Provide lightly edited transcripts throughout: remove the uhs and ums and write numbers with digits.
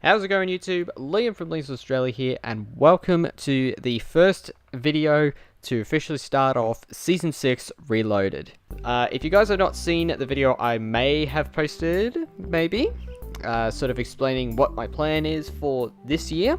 How's it going, YouTube? Liam from Liam's Australia here, and welcome to the first video to officially start off Season 6 Reloaded. If you guys have not seen the video I may have posted, sort of explaining what my plan is for this year.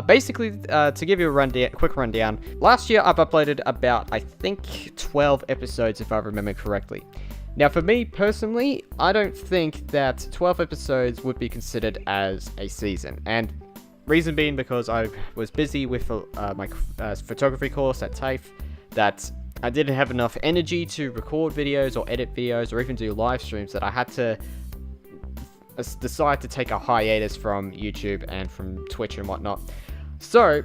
Basically, to give you a quick rundown, last year I've uploaded about, I think, 12 episodes if I remember correctly. Now, for me personally, I don't think that 12 episodes would be considered as a season, and reason being because I was busy with my photography course at TAFE, that I didn't have enough energy to record videos or edit videos or even do live streams, that I had to decide to take a hiatus from YouTube and from Twitch and whatnot. So,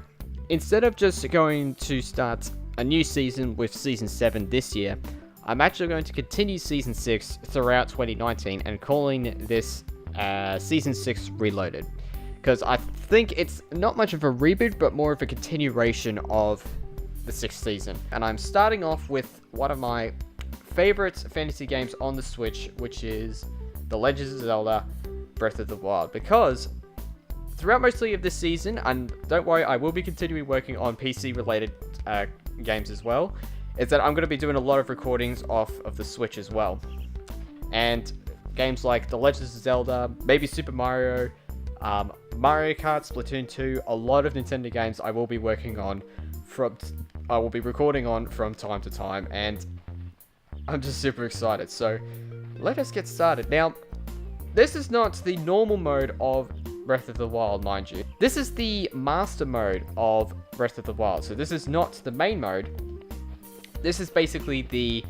instead of just going to start a new season with Season 7 this year, I'm actually going to continue Season 6 throughout 2019 and calling this Season 6 Reloaded. Because I think it's not much of a reboot, but more of a continuation of the 6th season. And I'm starting off with one of my favorite fantasy games on the Switch, which is The Legend of Zelda Breath of the Wild. Because throughout mostly of this season, and don't worry, I will be continuing working on PC-related games as well, is that I'm going to be doing a lot of recordings off of the Switch as well. And games like The Legend of Zelda, maybe Super Mario, Mario Kart, Splatoon 2, a lot of Nintendo games I will be recording on from time to time, and I'm just super excited. So let us get started. Now, this is not the normal mode of Breath of the Wild, mind you. This is the master mode of Breath of the Wild. So this is not the main mode. This is basically the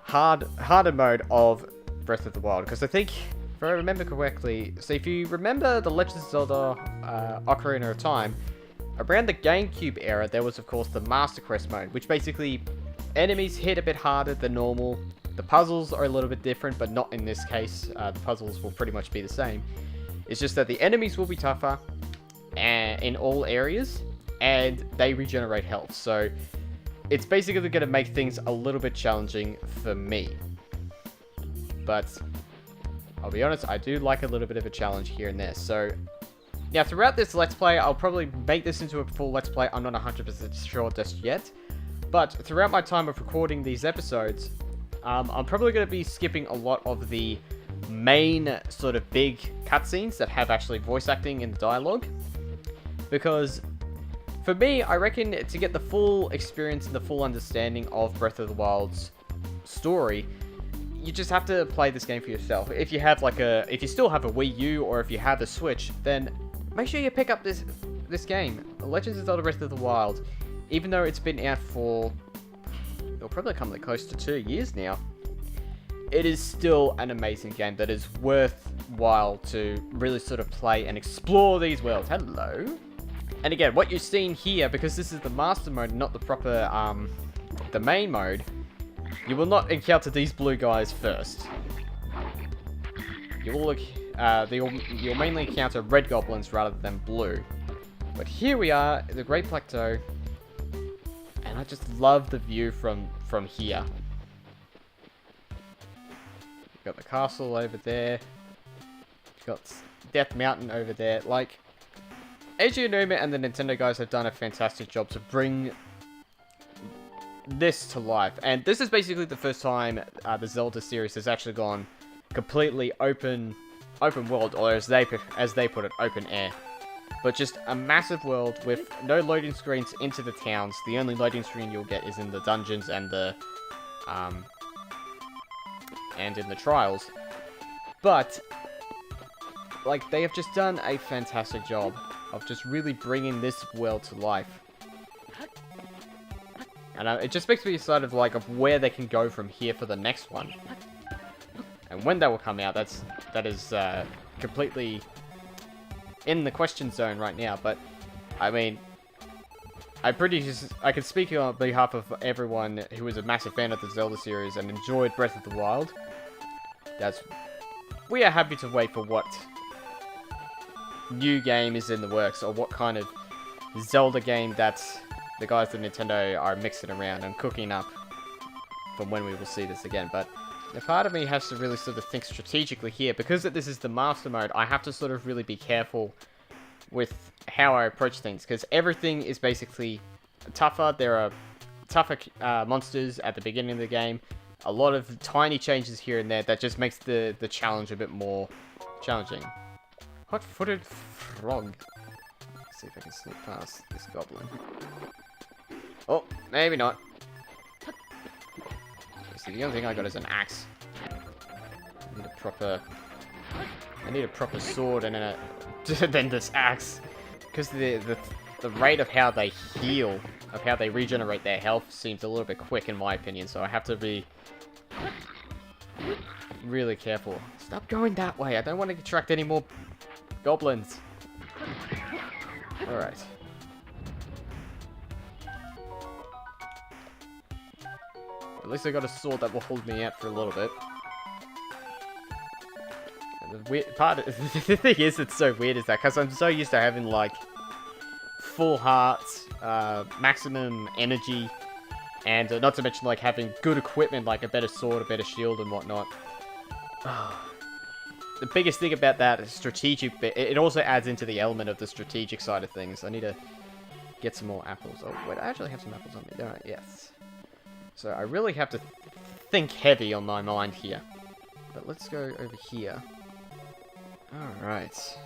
harder mode of Breath of the Wild, because I think, if I remember correctly, so if you remember The Legend of Zelda Ocarina of Time, around the GameCube era, there was of course the Master Quest mode, which basically enemies hit a bit harder than normal. The puzzles are a little bit different, but not in this case. The puzzles will pretty much be the same. It's just that the enemies will be tougher in all areas, and they regenerate health. So it's basically going to make things a little bit challenging for me. But I'll be honest, I do like a little bit of a challenge here and there. So now throughout this Let's Play, I'll probably make this into a full Let's Play. I'm not 100% sure just yet. But throughout my time of recording these episodes, I'm probably going to be skipping a lot of the main sort of big cutscenes that have actually voice acting in the dialogue. Because for me, I reckon to get the full experience and the full understanding of Breath of the Wild's story, you just have to play this game for yourself. If you have if you still have a Wii U or if you have a Switch, then make sure you pick up this game, Legend of Zelda Breath of the Wild. Even though it's been out for, it'll probably come close to 2 years now, it is still an amazing game that is worthwhile to really sort of play and explore these worlds. Hello. And again, what you're seeing here, because this is the master mode, not the proper, the main mode, you will not encounter these blue guys first. You will you'll mainly encounter red goblins rather than blue. But here we are, at the Great Plateau, and I just love the view from here. You've got the castle over there. You've got Death Mountain over there. Like, Eiji Aonuma and the Nintendo guys have done a fantastic job to bring this to life. And this is basically the first time the Zelda series has actually gone completely open world, or as they put it, open air. But just a massive world with no loading screens into the towns. The only loading screen you'll get is in the dungeons and in the trials. But like, they have just done a fantastic job of just really bringing this world to life. And it just makes me excited of where they can go from here for the next one. And when that will come out, that is completely in the question zone right now. But I mean, I can speak on behalf of everyone who is a massive fan of the Zelda series and enjoyed Breath of the Wild. We are happy to wait for what new game is in the works, or what kind of Zelda game that the guys at Nintendo are mixing around and cooking up from when we will see this again. But A part of me has to really sort of think strategically here. Because this is the master mode, I have to sort of really be careful with how I approach things. Because everything is basically tougher. There are tougher monsters at the beginning of the game. A lot of tiny changes here and there that just makes the challenge a bit more challenging. Hot-footed frog. Let's see if I can sneak past this goblin. Oh, maybe not. See, the only thing I got is an axe. I need a proper sword and then this axe. Because the rate of how they heal, of how they regenerate their health seems a little bit quick in my opinion, so I have to be really careful. Stop going that way, I don't want to attract any more goblins. Alright. At least I got a sword that will hold me out for a little bit. And the weird part of, the thing is, it's so weird is that because I'm so used to having like full hearts, maximum energy, and not to mention like having good equipment like a better sword, a better shield, and whatnot. The biggest thing about that is strategic. It also adds into the element of the strategic side of things. I need to get some more apples. Oh wait, I actually have some apples on me, don't I? Yes. So I really have to think heavy on my mind here. But let's go over here. Alright.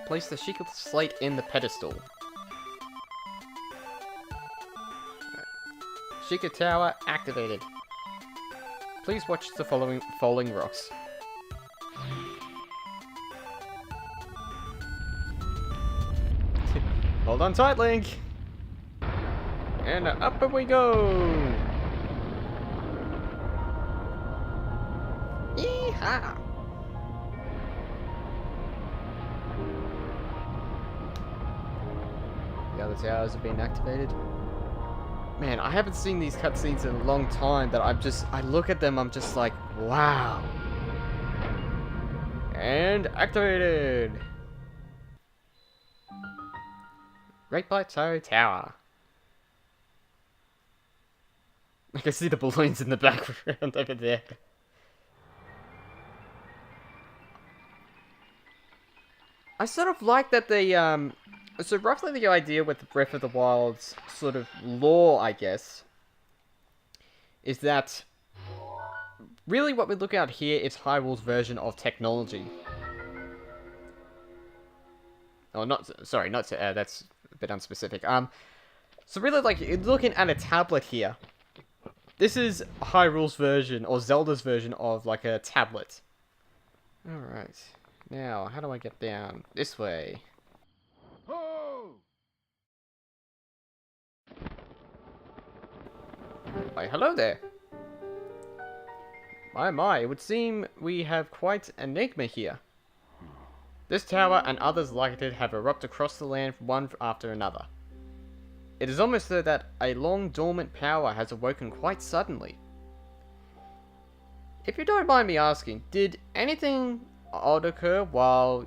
Place the Sheikah slate in the pedestal. Sheikah Tower activated. Please watch the following falling rocks. Hold on tight, Link! And up we go! Yeehaw! The other towers have been activated. Man, I haven't seen these cutscenes in a long time that I look at them, I'm just like, wow. And activated! Great Plateau Tower. I can see the balloons in the background over there. I sort of like that they, so roughly the idea with the Breath of the Wild's sort of lore, I guess, is that really what we look at here is Hyrule's version of technology. Oh, sorry, that's a bit unspecific. So really, like, you're looking at a tablet here. This is Hyrule's version, or Zelda's version of, like, a tablet. Alright. Now, how do I get down? This way. Why, hello there. My, it would seem we have quite an enigma here. This tower and others like it have erupted across the land one after another. It is almost so that a long dormant power has awoken quite suddenly. If you don't mind me asking, did anything odd occur while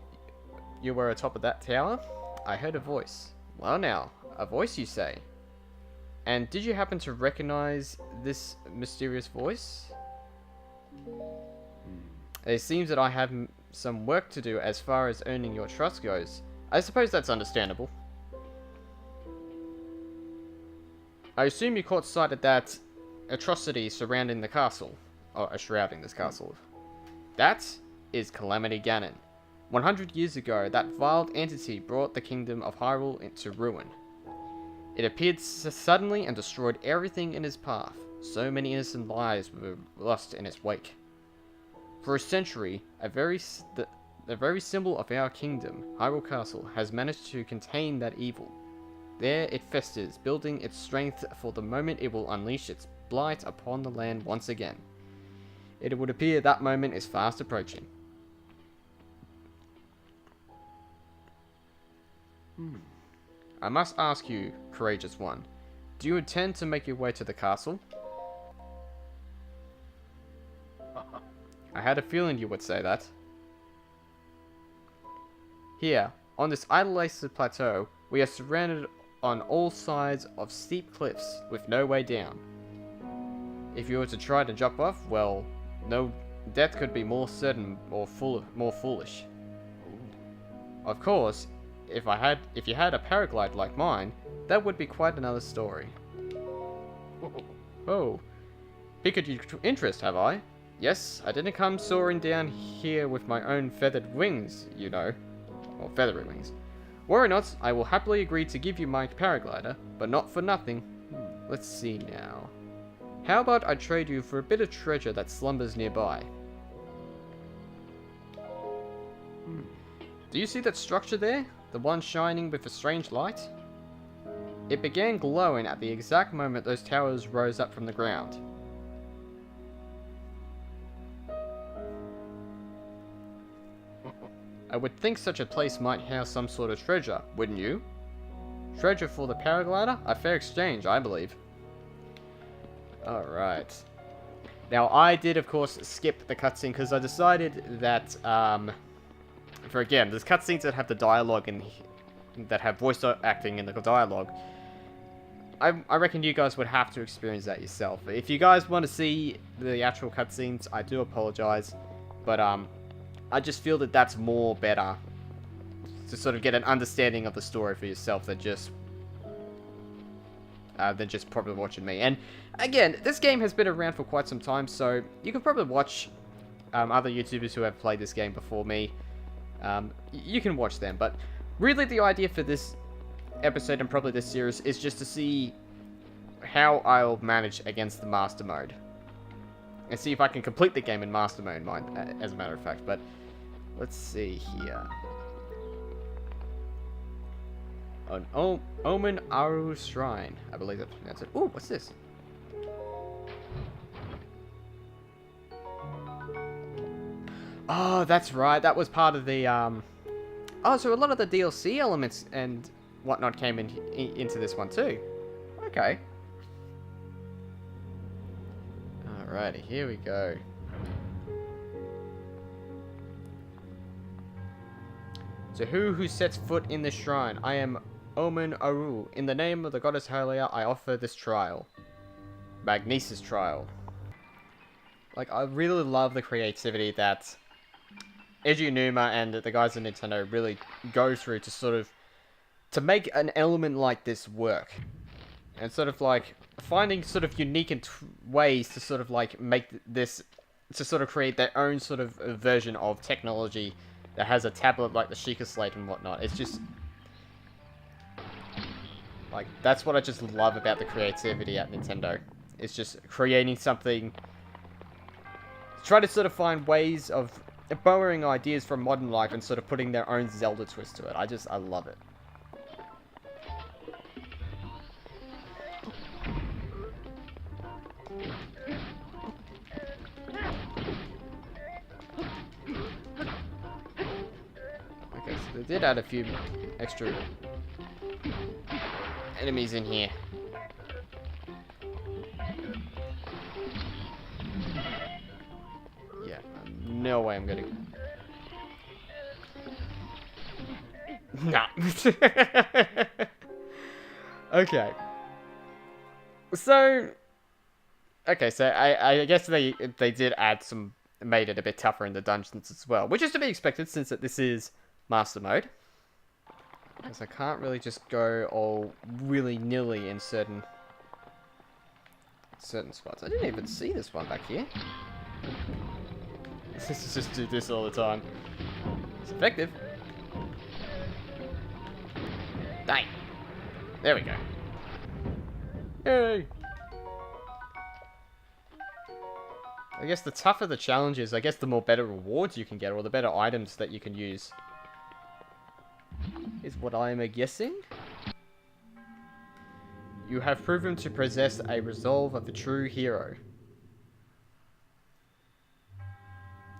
you were atop of that tower? I heard a voice. Well now, a voice you say. And did you happen to recognize this mysterious voice? It seems that I have some work to do as far as earning your trust goes. I suppose that's understandable. I assume you caught sight of that atrocity surrounding the castle. Or shrouding this castle. That is Calamity Ganon. 100 years ago, that vile entity brought the kingdom of Hyrule into ruin. It appeared suddenly and destroyed everything in its path. So many innocent lives were lost in its wake. For a century, the very symbol of our kingdom, Hyrule Castle, has managed to contain that evil. There it festers, building its strength for the moment it will unleash its blight upon the land once again. It would appear that moment is fast approaching. I must ask you, courageous one, do you intend to make your way to the castle? I had a feeling you would say that. Here, on this isolated plateau, we are surrounded on all sides of steep cliffs with no way down. If you were to try to jump off, well, no, death could be more certain or more foolish. Of course, if you had a paraglide like mine, that would be quite another story. Oh, piqued your interest, have I? Yes, I didn't come soaring down here with my own feathered wings, you know. Or feathery wings. Worry not, I will happily agree to give you my paraglider, but not for nothing. Let's see now. How about I trade you for a bit of treasure that slumbers nearby? Do you see that structure there? The one shining with a strange light? It began glowing at the exact moment those towers rose up from the ground. I would think such a place might house some sort of treasure, wouldn't you? Treasure for the paraglider? A fair exchange, I believe. Alright. Now, I did, of course, skip the cutscene because I decided that, for again, there's cutscenes that have the dialogue and that have voice acting in the dialogue. I reckon you guys would have to experience that yourself. If you guys want to see the actual cutscenes, I do apologize, but I just feel that that's more better to sort of get an understanding of the story for yourself than just probably watching me. And again, this game has been around for quite some time, so you can probably watch other YouTubers who have played this game before me. You can watch them, but really the idea for this episode and probably this series is just to see how I'll manage against the Master Mode. And see if I can complete the game in Master Mode, as a matter of fact. But let's see here. An Omen Aru Shrine. I believe that's it. Ooh, what's this? Oh, that's right. That was part of the, Oh, so a lot of the DLC elements and whatnot came into this one too. Okay. Alrighty, here we go. To who sets foot in this shrine, I am Omen Aru. In the name of the goddess Hylia, I offer this trial. Magnesis trial. Like, I really love the creativity that Eiji Numa and the guys at Nintendo really go through to sort of to make an element like this work. And sort of like finding sort of unique ways to sort of like make this, to sort of create their own sort of version of technology that has a tablet like the Sheikah Slate and whatnot. It's just like, that's what I just love about the creativity at Nintendo. It's just creating something, try to sort of find ways of borrowing ideas from modern life and sort of putting their own Zelda twist to it. I love it. Okay, so they did add a few extra enemies in here. Yeah, no way I'm gonna... Nah. Okay. So... Okay, so I guess they did add some... made it a bit tougher in the dungeons as well. Which is to be expected since that this is Master Mode. Because I can't really just go all willy-nilly in certain spots. I didn't even see this one back here. This is just do this all the time. It's effective. Die. There we go. Yay! I guess the tougher the challenge is, I guess the more better rewards you can get, or the better items that you can use. Is what I am guessing. You have proven to possess a resolve of a true hero.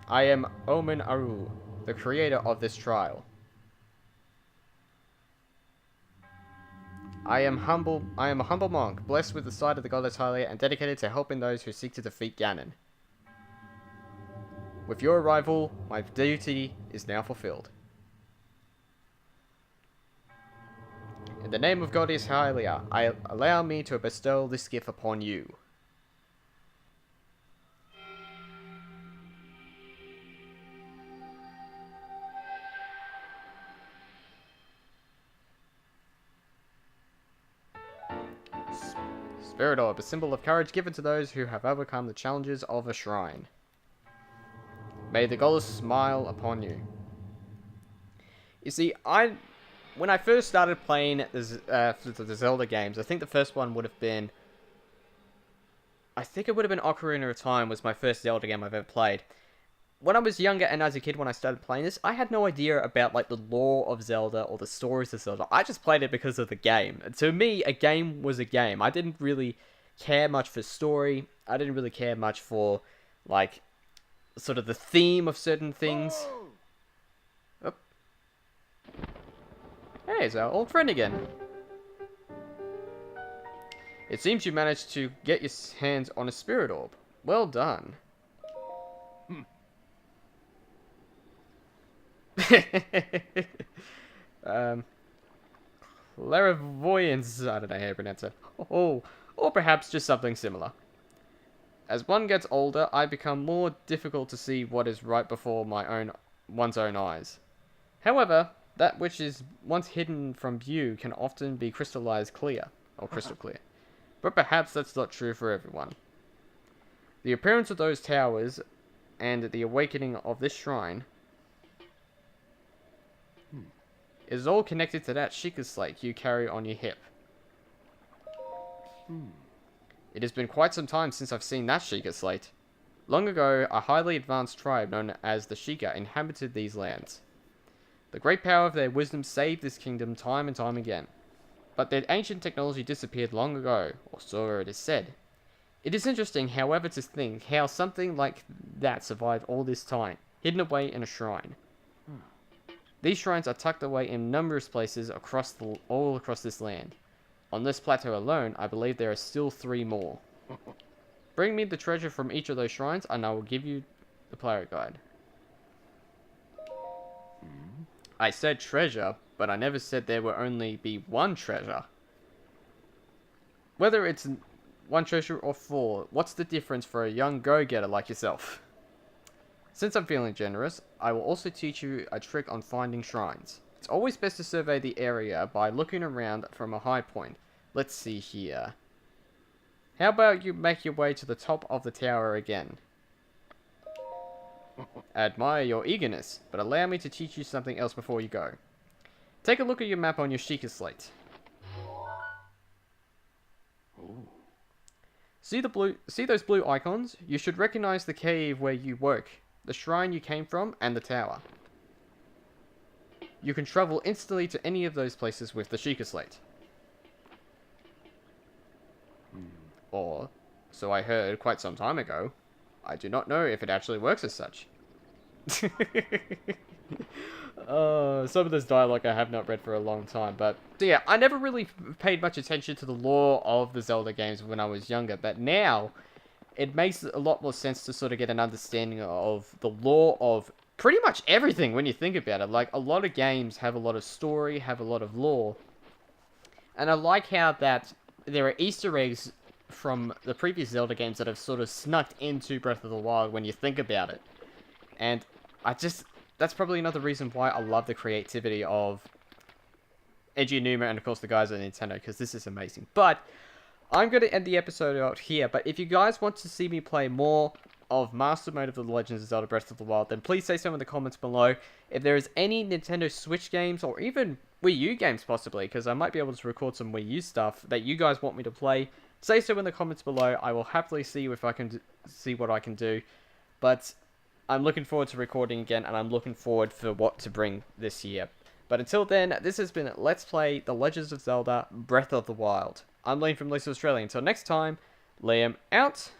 I am Omen Aru, the creator of this trial. I am a humble monk, blessed with the sight of the goddess Hylia and dedicated to helping those who seek to defeat Ganon. With your arrival, my duty is now fulfilled. In the name of Goddess Hylia, allow me to bestow this gift upon you. Spirit Orb, a symbol of courage given to those who have overcome the challenges of a shrine. May the goddess smile upon you. You see, when I first started playing the Zelda games, I think the first one would have been... I think it would have been Ocarina of Time was my first Zelda game I've ever played. When I was younger and as a kid when I started playing this, I had no idea about like the lore of Zelda or the stories of Zelda. I just played it because of the game. And to me, a game was a game. I didn't really care much for story. I didn't really care much for like sort of the theme of certain things. Oh. Hey, it's our old friend again. It seems you managed to get your hands on a Spirit Orb. Well done. Clairvoyance, I don't know how to pronounce it. Oh, or perhaps just something similar. As one gets older, I become more difficult to see what is right before one's own eyes. However, that which is once hidden from view can often be crystallized clear, or crystal clear. But perhaps that's not true for everyone. The appearance of those towers and the awakening of this shrine is all connected to that Sheikah slate you carry on your hip. It has been quite some time since I've seen that Sheikah slate. Long ago, a highly advanced tribe known as the Sheikah inhabited these lands. The great power of their wisdom saved this kingdom time and time again. But their ancient technology disappeared long ago, or so it is said. It is interesting, however, to think how something like that survived all this time, hidden away in a shrine. These shrines are tucked away in numerous places all across this land. On this plateau alone, I believe there are still 3 more. Bring me the treasure from each of those shrines, and I will give you the player guide. I said treasure, but I never said there will only be one treasure. Whether it's 1 treasure or 4, what's the difference for a young go-getter like yourself? Since I'm feeling generous, I will also teach you a trick on finding shrines. It's always best to survey the area by looking around from a high point. Let's see here. How about you make your way to the top of the tower again? I admire your eagerness, but allow me to teach you something else before you go. Take a look at your map on your Sheikah slate. See those blue icons? You should recognize the cave where you work, the shrine you came from, and the tower. You can travel instantly to any of those places with the Sheikah slate. Or, so I heard quite some time ago. I do not know if it actually works as such. Some of this dialogue I have not read for a long time, but so yeah, I never really paid much attention to the lore of the Zelda games when I was younger, but now it makes a lot more sense to sort of get an understanding of the lore of pretty much everything when you think about it. Like, a lot of games have a lot of story, have a lot of lore, and I like how that there are Easter eggs from the previous Zelda games that have sort of snuck into Breath of the Wild when you think about it. And that's probably another reason why I love the creativity of Eiji Aonuma and of course the guys at Nintendo, because this is amazing. But I'm going to end the episode out here, but if you guys want to see me play more of Master Mode of the Legends of Zelda Breath of the Wild, then please say so in the comments below. If there is any Nintendo Switch games, or even Wii U games possibly, because I might be able to record some Wii U stuff that you guys want me to play, say so in the comments below. I will happily see if I can see what I can do. But I'm looking forward to recording again, and I'm looking forward for what to bring this year. But until then, this has been Let's Play The Legends of Zelda Breath of the Wild. I'm Liam from Lisa Australia. Until next time, Liam out.